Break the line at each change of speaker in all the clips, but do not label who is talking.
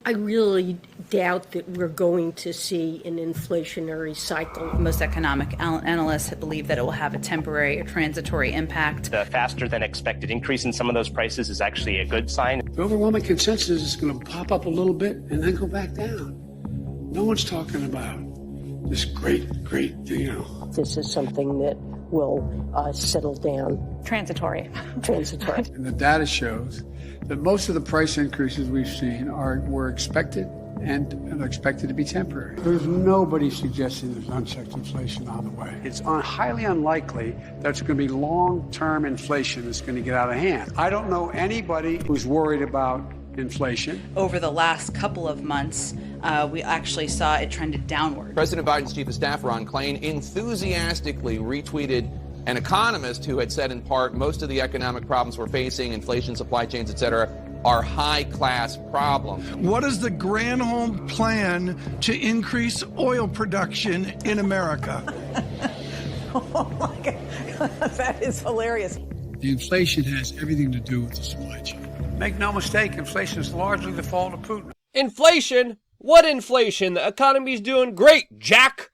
I really doubt that we're going to see an inflationary cycle.
Most economic analysts believe that it will have a temporary or transitory impact.
The faster than expected increase in some of those prices is actually a good sign.
The overwhelming consensus is going to pop up a little bit and then go back down. No one's talking about this great,
This is something that will settle down.
Transitory.
And the data shows that most of the price increases we've seen were expected and are expected to be temporary. There's nobody suggesting there's unchecked inflation on the way. It's highly unlikely that's going to be long-term inflation that's going to get out of hand. I don't know anybody who's worried about inflation.
Over the last couple of months, we actually saw it trended downward.
President Biden's chief of staff, Ron Klain, enthusiastically retweeted an economist who had said in part most of the economic problems we're facing, inflation, supply chains, et cetera, are high-class problems.
What is the Granholm plan to increase oil production in America?
Oh my God, that is hilarious.
The inflation has everything to do with the supply chain. Make no mistake, inflation is largely the fault of Putin.
Inflation? What inflation? The economy's doing great, Jack!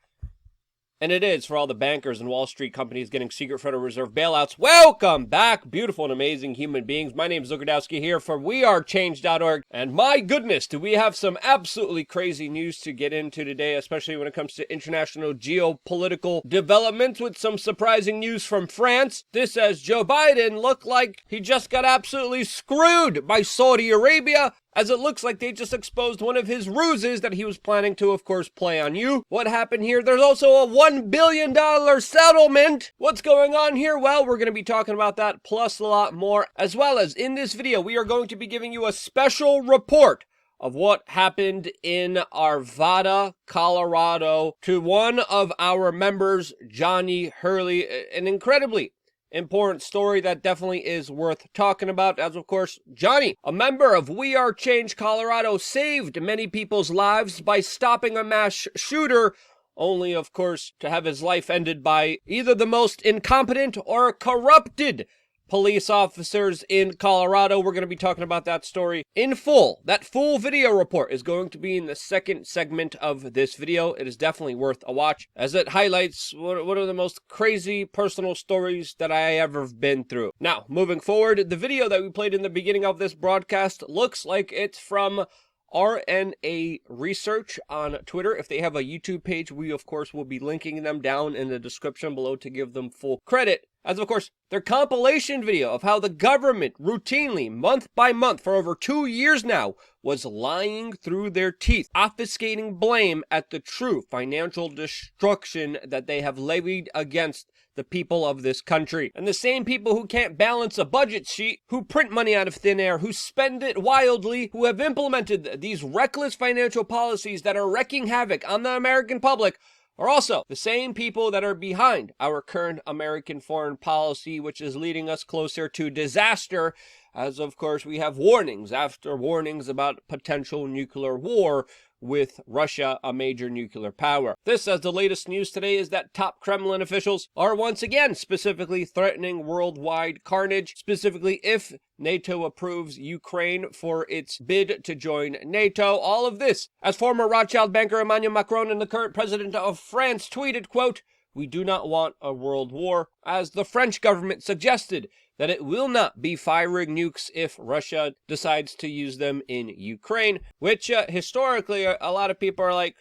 And it is for all the bankers and Wall Street companies getting secret Federal Reserve bailouts. Welcome back, beautiful and amazing human beings. My name is Zugardowski here for WeAreChange.org. And my goodness, do we have some absolutely crazy news to get into today, especially when it comes to international geopolitical developments with some surprising news from France. This as Joe Biden looked like he just got absolutely screwed by Saudi Arabia, as it looks like they just exposed one of his ruses that he was planning to, of course, play on you. What happened here? There's also a $1 billion settlement. What's going on here? Well, we're going to be talking about that, plus a lot more, as well as in this video, we are going to be giving you a special report of what happened in Arvada, Colorado, to one of our members, Johnny Hurley, an incredibly important story that definitely is worth talking about, as of course, Johnny, a member of We Are Change Colorado, saved many people's lives by stopping a mass shooter, only, of course, to have his life ended by either the most incompetent or corrupted police officers in Colorado. We're going to be talking about that story in full. That full video report is going to be in the second segment of this video. It is definitely worth a watch, as it highlights one of the most crazy personal stories that I ever been through. Now, moving forward, the video that we played in the beginning of this broadcast looks like it's from RNA Research on Twitter. If they have a YouTube page, we of course will be linking them down in the description below to give them full credit, as of course their compilation video of how the government routinely, month by month for over 2 years now, was lying through their teeth, obfuscating blame at the true financial destruction that they have levied against the people of this country. And the same people who can't balance a budget sheet, who print money out of thin air, who spend it wildly, who have implemented these reckless financial policies that are wreaking havoc on the American public, are also the same people that are behind our current American foreign policy, which is leading us closer to disaster, as of course we have warnings after warnings about potential nuclear war with Russia, a major nuclear power. This, as the latest news today, is that top Kremlin officials are once again specifically threatening worldwide carnage, specifically if NATO approves Ukraine for its bid to join NATO. All of this, as former Rothschild banker Emmanuel Macron and the current president of France tweeted, quote, "We do not want a world war," as the French government suggested that it will not be firing nukes if Russia decides to use them in Ukraine, which historically a lot of people are like,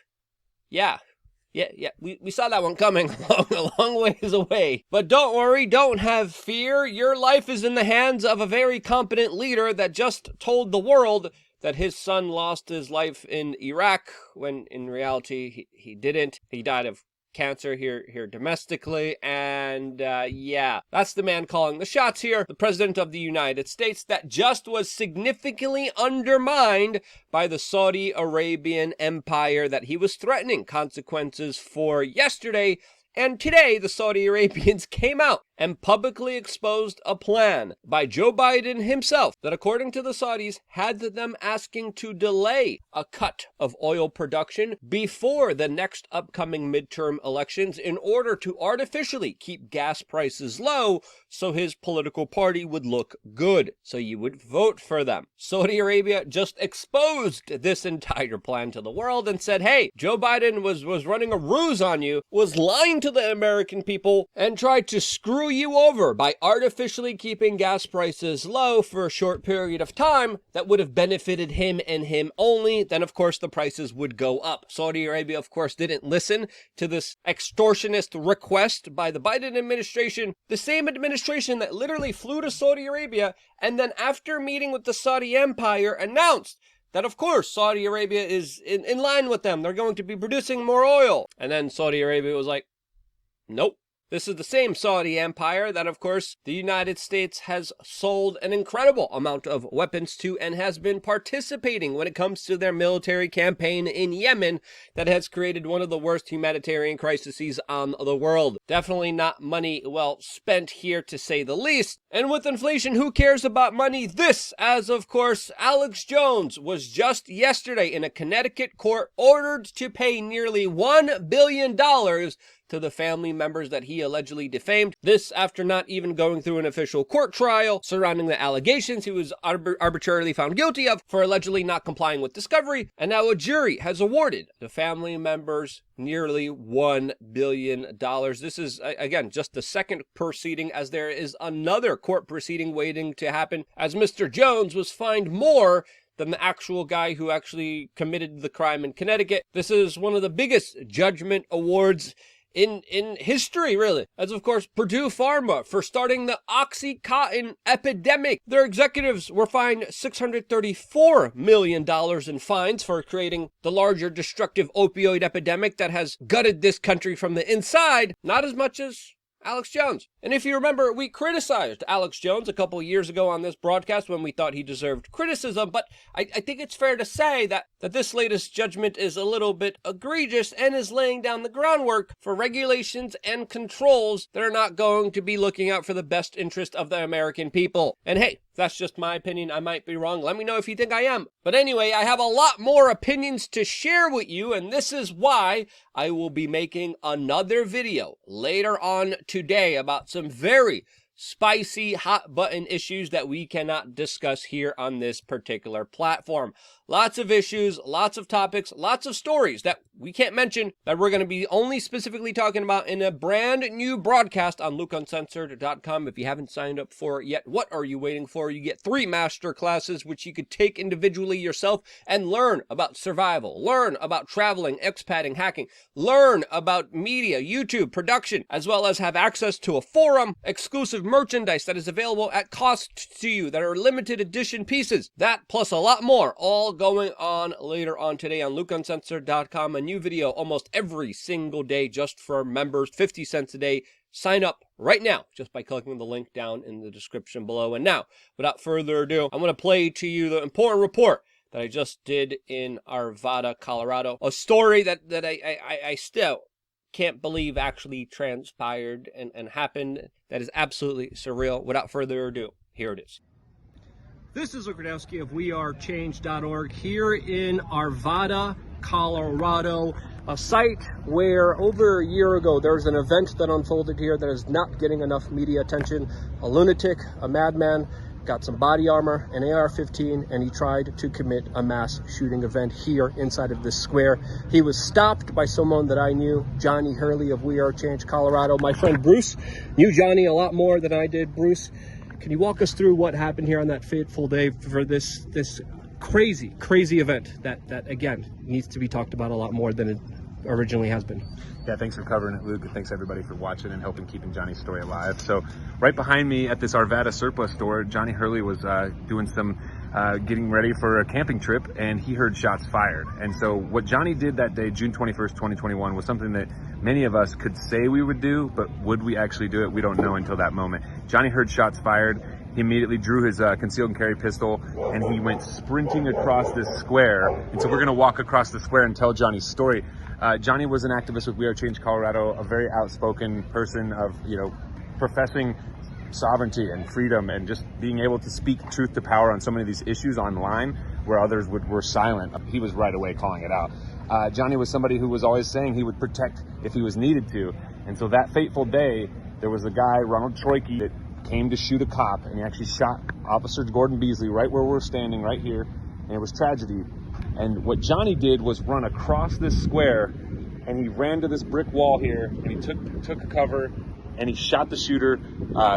yeah, we saw that one coming a long ways away. But don't worry, don't have fear. Your life is in the hands of a very competent leader that just told the world that his son lost his life in Iraq, when in reality he didn't. He died of cancer here domestically, and yeah, that's the man calling the shots here, the president of the United States, that just was significantly undermined by the Saudi Arabian empire that he was threatening consequences for yesterday And today, the Saudi Arabians came out and publicly exposed a plan by Joe Biden himself that, according to the Saudis, had them asking to delay a cut of oil production before the next upcoming midterm elections in order to artificially keep gas prices low so his political party would look good, so you would vote for them. Saudi Arabia just exposed this entire plan to the world and said, hey, Joe Biden was running a ruse on you, was lying to the American people, and tried to screw you over by artificially keeping gas prices low for a short period of time that would have benefited him and him only. Then, of course, the prices would go up. Saudi Arabia, of course, didn't listen to this extortionist request by the Biden administration, the same administration that literally flew to Saudi Arabia and then, after meeting with the Saudi Empire, announced that, of course, Saudi Arabia is in line with them. They're going to be producing more oil. And then Saudi Arabia was like, nope. This is the same Saudi Empire that, of course, the United States has sold an incredible amount of weapons to and has been participating when it comes to their military campaign in Yemen that has created one of the worst humanitarian crises on the world. Definitely not money well spent here, to say the least. And with inflation, who cares about money? This, as of course, Alex Jones was just yesterday in a Connecticut court ordered to pay nearly $1 billion to the family members that he allegedly defamed. This after not even going through an official court trial surrounding the allegations he was arbitrarily found guilty of for allegedly not complying with discovery. And now a jury has awarded the family members nearly $1 billion. This is, again, just the second proceeding, as there is another court proceeding waiting to happen, as Mr. Jones was fined more than the actual guy who actually committed the crime in Connecticut. This is one of the biggest judgment awards in history, really, as of course Purdue Pharma for starting the Oxycontin epidemic. Their executives were fined $634 million in fines for creating the larger destructive opioid epidemic that has gutted this country from the inside, not as much as Alex Jones. And if you remember, we criticized Alex Jones a couple years ago on this broadcast when we thought he deserved criticism, but I think it's fair to say that this latest judgment is a little bit egregious and is laying down the groundwork for regulations and controls that are not going to be looking out for the best interest of the American people. And hey, that's just my opinion. I might be wrong. Let me know if you think I am. But anyway, I have a lot more opinions to share with you, and this is why I will be making another video later on today about some very spicy, hot button issues that we cannot discuss here on this particular platform. Lots of issues, lots of topics, lots of stories that we can't mention that we're going to be only specifically talking about in a brand new broadcast on LukeUncensored.com. If you haven't signed up for it yet, what are you waiting for? You get 3 master classes, which you could take individually yourself and learn about survival, learn about traveling, expatting, hacking, learn about media, YouTube, production, as well as have access to a forum, exclusive merchandise that is available at cost to you that are limited edition pieces. That plus a lot more, all going on later on today on LukeUncensored.com. A new video almost every single day just for members, 50 cents a day. Sign up right now just by clicking the link down in the description below. And now, without further ado, I'm going to play to you the important report that I just did in Arvada, Colorado. A story that I still can't believe actually transpired and happened. That is absolutely surreal. Without further ado, here it is. This is Luke Radowski of WeAreChange.org here in Arvada, Colorado, a site where over a year ago there was an event that unfolded here that is not getting enough media attention. A lunatic, a madman, got some body armor, an AR-15, and he tried to commit a mass shooting event here inside of this square. He was stopped by someone that I knew, Johnny Hurley of We Are Change Colorado. My friend Bruce knew Johnny a lot more than I did. Bruce, can you walk us through what happened here on that fateful day for this crazy event that again needs to be talked about a lot more than it originally has been?
Yeah, thanks for covering it, Luke, and thanks everybody for watching and helping keeping Johnny's story alive. So right behind me at this Arvada surplus store, Johnny Hurley was doing some getting ready for a camping trip, and he heard shots fired. And so what Johnny did that day, June 21st, 2021, was something that many of us could say we would do, but would we actually do it? We don't know until that moment. Johnny heard shots fired, he immediately drew his concealed and carry pistol, and he went sprinting across this square. And so we're going to walk across the square and tell Johnny's story. Johnny was an activist with We Are Change Colorado, a very outspoken person of, professing sovereignty and freedom and just being able to speak truth to power on so many of these issues online where others were silent. He was right away calling it out. Johnny was somebody who was always saying he would protect if he was needed to. And so that fateful day, there was a guy, Ronald Troike, that came to shoot a cop, and he actually shot Officer Gordon Beasley right where we're standing right here, and it was tragedy. And what Johnny did was run across this square, and he ran to this brick wall here, and he took a cover, and he shot the shooter.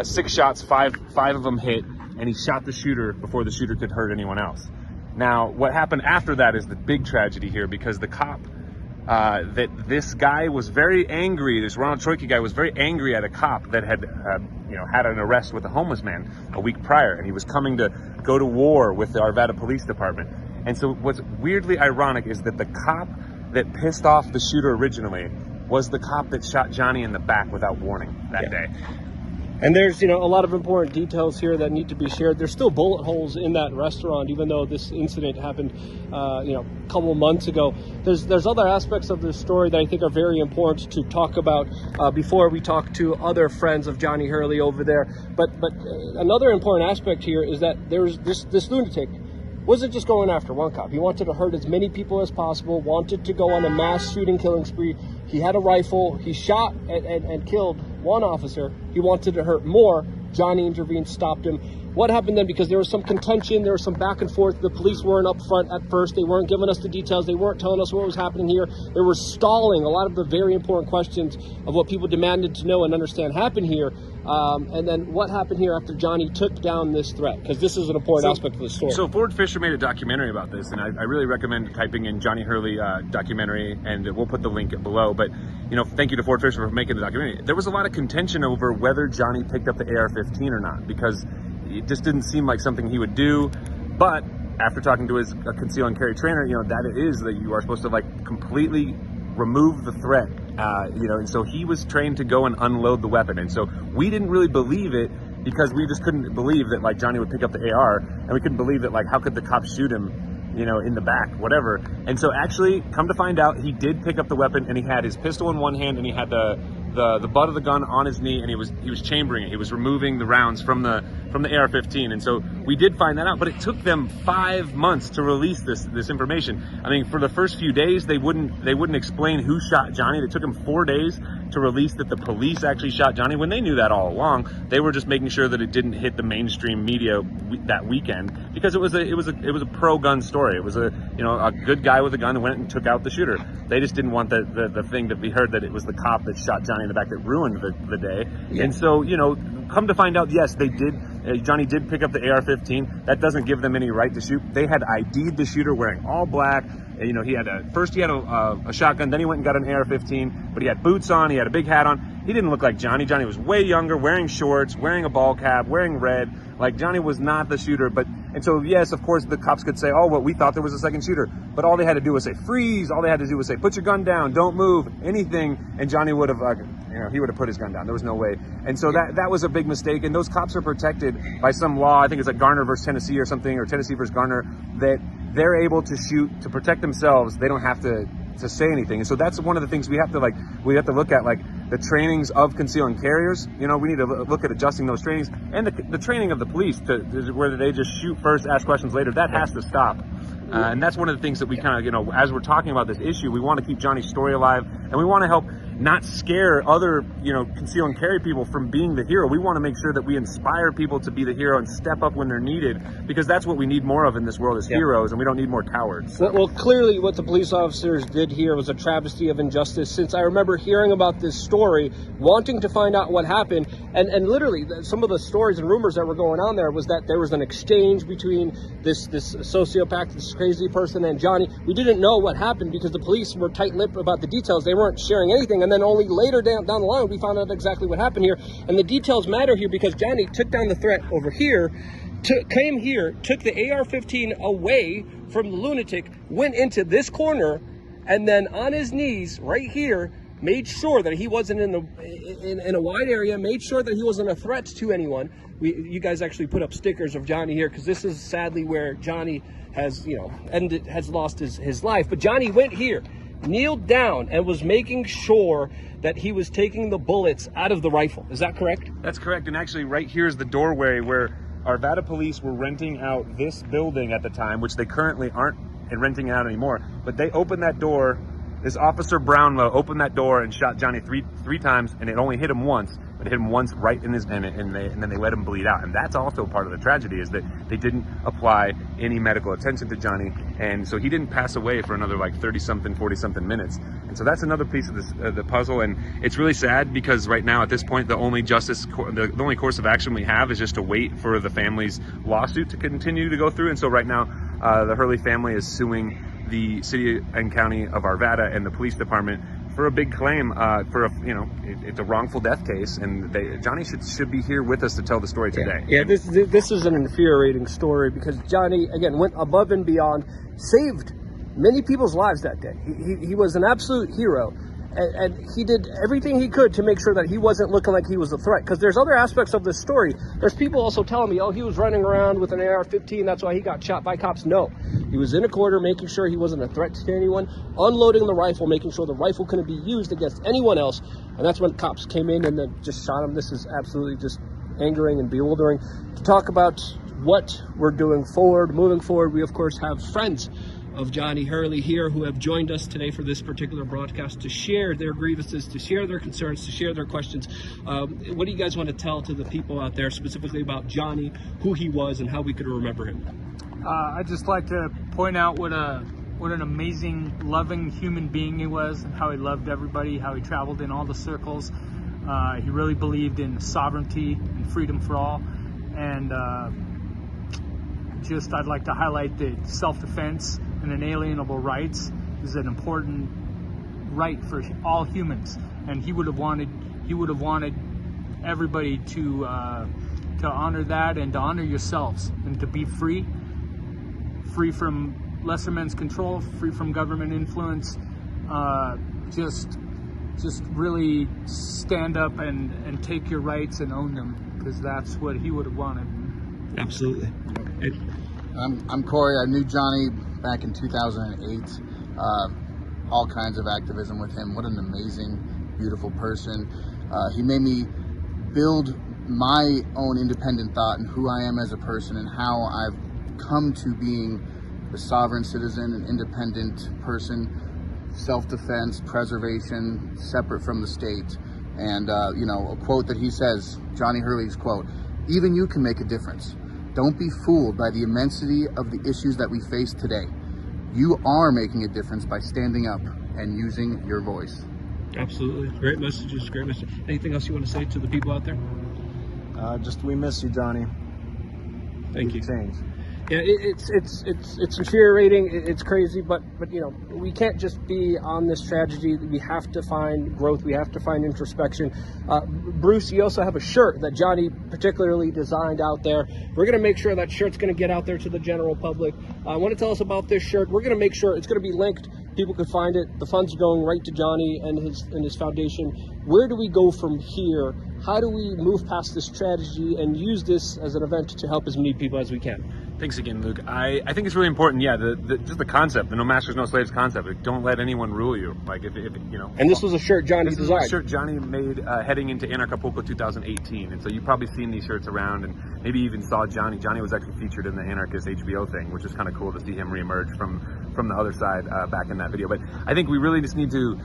6 shots, five of them hit, and he shot the shooter before the shooter could hurt anyone else. Now, what happened after that is the big tragedy here, because the cop, that this guy was very angry, this Ronald Troike guy was very angry at a cop that had, had an arrest with a homeless man a week prior, and he was coming to go to war with the Arvada Police Department. And so what's weirdly ironic is that the cop that pissed off the shooter originally was the cop that shot Johnny in the back without warning that day.
And there's, a lot of important details here that need to be shared. There's still bullet holes in that restaurant, even though this incident happened, a couple months ago. There's other aspects of this story that I think are very important to talk about before we talk to other friends of Johnny Hurley over there. But another important aspect here is that there's this lunatic wasn't just going after one cop. He wanted to hurt as many people as possible, wanted to go on a mass shooting, killing spree. He had a rifle. He shot and killed one officer. He wanted to hurt more. Johnny intervened, stopped him. What happened then? Because there was some contention, there was some back and forth. The police weren't up front at first. They weren't giving us the details. They weren't telling us what was happening here. They were stalling a lot of the very important questions of what people demanded to know and understand happened here. And then what happened here after Johnny took down this threat? Because this is an important aspect of the story.
So Ford Fisher made a documentary about this, and I really recommend typing in Johnny Hurley documentary, and we'll put the link below. But, thank you to Ford Fisher for making the documentary. There was a lot of contention over whether Johnny picked up the AR-15 or not, because it just didn't seem like something he would do. But after talking to his conceal and carry trainer, that it is that you are supposed to completely remove the threat, and so he was trained to go and unload the weapon. And so we didn't really believe it because we just couldn't believe that Johnny would pick up the AR, and we couldn't believe that how could the cop shoot him, in the back, whatever. And so actually, come to find out, he did pick up the weapon, and he had his pistol in one hand, and he had the butt of the gun on his knee, and he was chambering it. He was removing the rounds from the AR-15. And so we did find that out, but it took them 5 months to release this information. I mean, for the first few days, they wouldn't explain who shot Johnny. It took them 4 days to release that the police actually shot Johnny, when they knew that all along. They were just making sure that it didn't hit the mainstream media that weekend, because it was a pro-gun story. It was a good guy with a gun who went and took out the shooter. They just didn't want the thing to be heard that it was the cop that shot Johnny in the back that ruined the day. Yeah. And so, come to find out, yes, they did. Johnny did pick up the AR-15. That doesn't give them any right to shoot. They had ID'd the shooter wearing all black. He had a shotgun, then he went and got an AR-15, but he had boots on, he had a big hat on. He didn't look like Johnny. Johnny was way younger, wearing shorts, wearing a ball cap, wearing red. Johnny was not the shooter. And so, yes, of course, the cops could say, oh, well, we thought there was a second shooter. But all they had to do was say, freeze. All they had to do was say, put your gun down, don't move, anything. And Johnny would have, he would have put his gun down. There was no way. And so that was a big mistake. And those cops are protected by some law. I think it's Garner versus Tennessee or something, or Tennessee versus Garner, that they're able to shoot to protect themselves. They don't have to say anything. And so that's one of the things we have to look at, the trainings of concealed carriers. We need to look at adjusting those trainings, and the training of the police where they just shoot first, ask questions later. That has to stop. And that's one of the things that we kind of, as we're talking about this issue, we want to keep Johnny's story alive, and we want to help not scare other, conceal and carry people from being the hero. We want to make sure that we inspire people to be the hero and step up when they're needed, because that's what we need more of in this world is heroes, and we don't need more cowards. So.
Well, clearly what the police officers did here was a travesty of injustice, since I remember hearing about this story, wanting to find out what happened, and literally some of the stories and rumors that were going on there was that there was an exchange between this sociopath, this crazy person, and Johnny. We didn't know what happened because the police were tight-lipped about the details. They weren't sharing anything, and then only later down the line we found out exactly what happened here. And the details matter here because Johnny took down the threat over here, came here, took the AR-15 away from the lunatic, went into this corner, and then on his knees right here made sure that he wasn't in a wide area, made sure that he wasn't a threat to anyone. You guys actually put up stickers of Johnny here because this is sadly where Johnny has, has lost his life. But Johnny went here, kneeled down, and was making sure that he was taking the bullets out of the rifle. Is that correct?
That's correct. And actually right here is the doorway where Arvada police were renting out this building at the time, which they currently aren't renting out anymore. But they opened that door. This Officer Brownlow opened that door and shot Johnny three times, and it only hit him once. But it hit him once right in his, and then they let him bleed out. And that's also part of the tragedy, is that they didn't apply any medical attention to Johnny, and so he didn't pass away for another like 30-something, 40-something minutes. And so that's another piece of this, the puzzle. And it's really sad because right now at this point, the only the only course of action we have is just to wait for the family's lawsuit to continue to go through. And so right now, the Hurley family is suing the city and county of Arvada and the police department for a big claim for it's a wrongful death case, and Johnny should be here with us to tell the story today.
Yeah, this is an infuriating story because Johnny, again, went above and beyond, saved many people's lives that day. He was an absolute hero, and he did everything he could to make sure that he wasn't looking like he was a threat. Because there's other aspects of this story. There's people also telling me, oh, he was running around with an AR-15, that's why he got shot by cops. No, he was in a corner making sure he wasn't a threat to anyone, unloading the rifle, making sure the rifle couldn't be used against anyone else. And that's when cops came in and then just shot him. This is absolutely just angering and bewildering. To talk about what we're doing moving forward, we of course have friends of Johnny Hurley here who have joined us today for this particular broadcast to share their grievances, to share their concerns, to share their questions. What do you guys want to tell to the people out there specifically about Johnny, who he was, and how we could remember him?
I'd just like to point out what an amazing, loving human being he was, and how he loved everybody, how he traveled in all the circles. He really believed in sovereignty and freedom for all. And I'd like to highlight that self-defense and inalienable rights is an important right for all humans, and he would have wanted everybody to honor that, and to honor yourselves, and to be free from lesser men's control, free from government influence. Just really stand up and take your rights and own them, because that's what he would have wanted.
Absolutely.
I'm Corey. I knew Johnny back in 2008. All kinds of activism with him. What an amazing, beautiful person. He made me build my own independent thought and who I am as a person, and how I've come to being a sovereign citizen, an independent person, self-defense, preservation, separate from the state. And, a quote that he says, Johnny Hurley's quote, "Even you can make a difference. Don't be fooled by the immensity of the issues that we face today. You are making a difference by standing up and using your voice."
Absolutely. Great messages, great message. Anything else you want to say to the people out there?
We miss you, Johnny.
Thank you.
Change.
Yeah, it's infuriating. It's crazy, but we can't just be on this tragedy. We have to find growth. We have to find introspection. Bruce, you also have a shirt that Johnny particularly designed out there. We're going to make sure that shirt's going to get out there to the general public. Want to tell us about this shirt? We're going to make sure it's going to be linked. People can find it. The funds are going right to Johnny and his foundation. Where do we go from here? How do we move past this tragedy and use this as an event to help as many people as we can?
Thanks again, Luke. I think it's really important. Yeah, just the concept, the no masters, no slaves concept. Like, don't let anyone rule you. Like if
And this was a shirt Johnny designed.
This was a shirt Johnny made heading into Anarchapulco 2018, and so you've probably seen these shirts around, and maybe even saw Johnny. Johnny was actually featured in the Anarchist HBO thing, which is kind of cool to see him reemerge from the other side back in that video. But I think we really just need to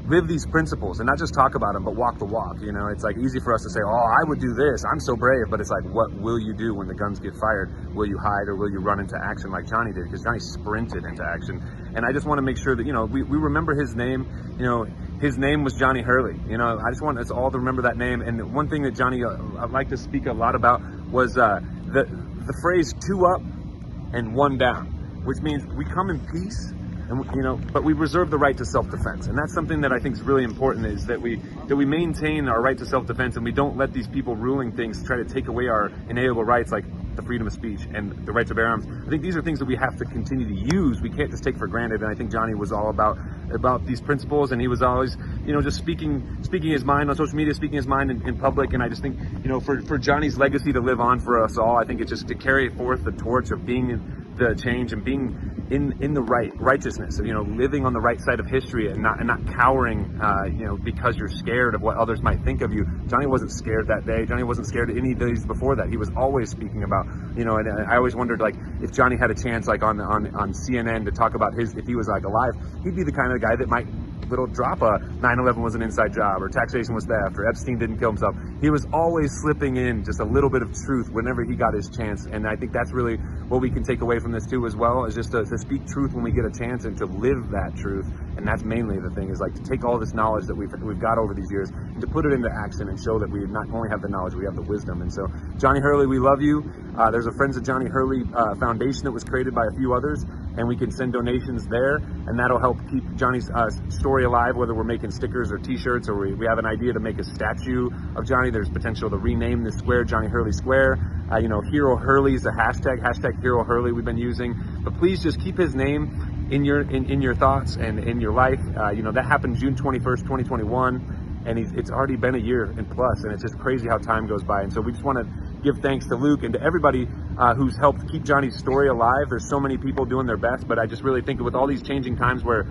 live these principles and not just talk about them, but walk the walk. It's like easy for us to say, oh, I would do this, I'm so brave, but it's like, what will you do when the guns get fired? Will you hide, or will you run into action like Johnny did? Because Johnny sprinted into action. And I just want to make sure that, we remember his name. His name was Johnny Hurley. I just want us all to remember that name. And one thing that Johnny I'd like to speak a lot about was the phrase 2 up and 1 down, which means we come in peace, and but we reserve the right to self-defense. And that's something that I think is really important, is that we maintain our right to self-defense, and we don't let these people ruling things try to take away our inalienable rights, like the freedom of speech and the right to bear arms. I think these are things that we have to continue to use. We can't just take for granted. And I think Johnny was all about these principles, and he was always, just speaking his mind on social media, speaking his mind in public. And I just think, for Johnny's legacy to live on for us all, I think it's just to carry forth the torch of being the change and being in the righteousness, living on the right side of history and not cowering, because you're scared of what others might think of you. Johnny wasn't scared that day. Johnny wasn't scared any days before that. He was always speaking about, and I always wondered, like, if Johnny had a chance, like on CNN to talk about if he was like alive, he'd be the kind of guy that might drop a 9/11 was an inside job, or taxation was theft, or Epstein didn't kill himself. He was always slipping in just a little bit of truth whenever he got his chance. And I think that's really what we can take away from this too, as well, is just to speak truth when we get a chance and to live that truth. And that's mainly the thing, is like to take all this knowledge that we've got over these years and to put it into action and show that we not only have the knowledge, we have the wisdom. And so, Johnny Hurley, we love you. There's a Friends of Johnny Hurley foundation that was created by a few others, and we can send donations there, and that'll help keep Johnny's story alive, whether we're making stickers or t-shirts, or we have an idea to make a statue of Johnny. There's potential to rename this square Johnny Hurley Square. Hero Hurley is the hashtag Hero Hurley we've been using. But please just keep his name in your thoughts and in your life. That happened June 21st, 2021, and it's already been a year and plus, and it's just crazy how time goes by. And so we just want to give thanks to Luke and to everybody who's helped keep Johnny's story alive. There's so many people doing their best, but I just really think with all these changing times where,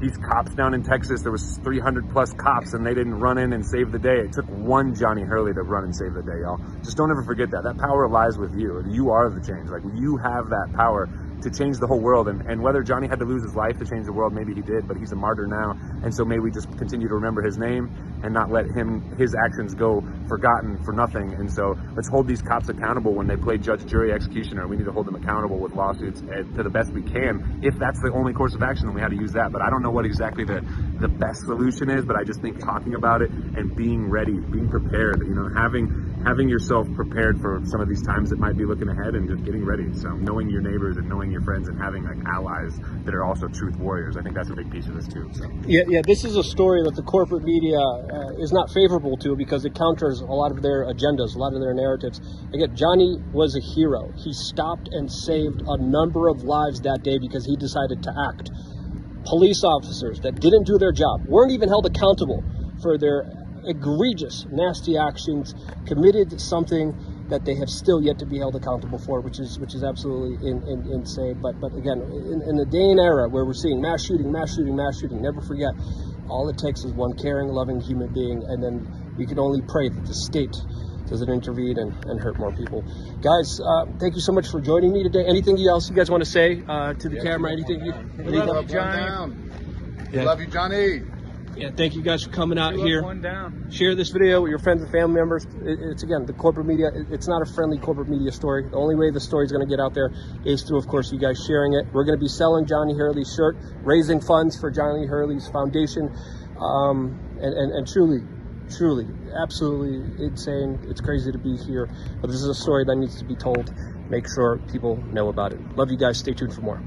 these cops down in Texas, there was 300 plus cops and they didn't run in and save the day. It took one Johnny Hurley to run and save the day, y'all. Just don't ever forget that. That power lies with you. You are the change. Like, you have that power to change the whole world. And whether Johnny had to lose his life to change the world, maybe he did, but he's a martyr now. And so may we just continue to remember his name and not let his actions go forgotten for nothing. And so let's hold these cops accountable when they play judge, jury, executioner. We need to hold them accountable with lawsuits to the best we can. If that's the only course of action, then we have to use that. But I don't know what exactly the best solution is, but I just think talking about it and being ready, being prepared, having yourself prepared for some of these times that might be looking ahead, and just getting ready. So knowing your neighbors and knowing your friends and having allies that are also truth warriors, I think that's a big piece of this too. So.
Yeah, this is a story that the corporate media is not favorable to, because it counters a lot of their agendas, a lot of their narratives. Again, Johnny was a hero. He stopped and saved a number of lives that day because he decided to act. Police officers that didn't do their job, weren't even held accountable for their egregious, nasty actions, committed something that they have still yet to be held accountable for, which is absolutely insane. But again, in the day and era where we're seeing mass shooting, never forget, all it takes is one caring, loving human being, and then we can only pray that the state doesn't intervene and hurt more people. Guys, thank you so much for joining me today. Anything else you guys want to say to the camera? Anything?
Love you, Johnny.
Yeah.
Love you, Johnny.
Yeah, thank you guys for coming out here.
One down.
Share this video with your friends and family members. It's, again, the corporate media. It's not a friendly corporate media story. The only way the story is going to get out there is through, of course, you guys sharing it. We're going to be selling Johnny Hurley's shirt, raising funds for Johnny Hurley's foundation. And truly, absolutely insane. It's crazy to be here. But this is a story that needs to be told. Make sure people know about it. Love you guys. Stay tuned for more.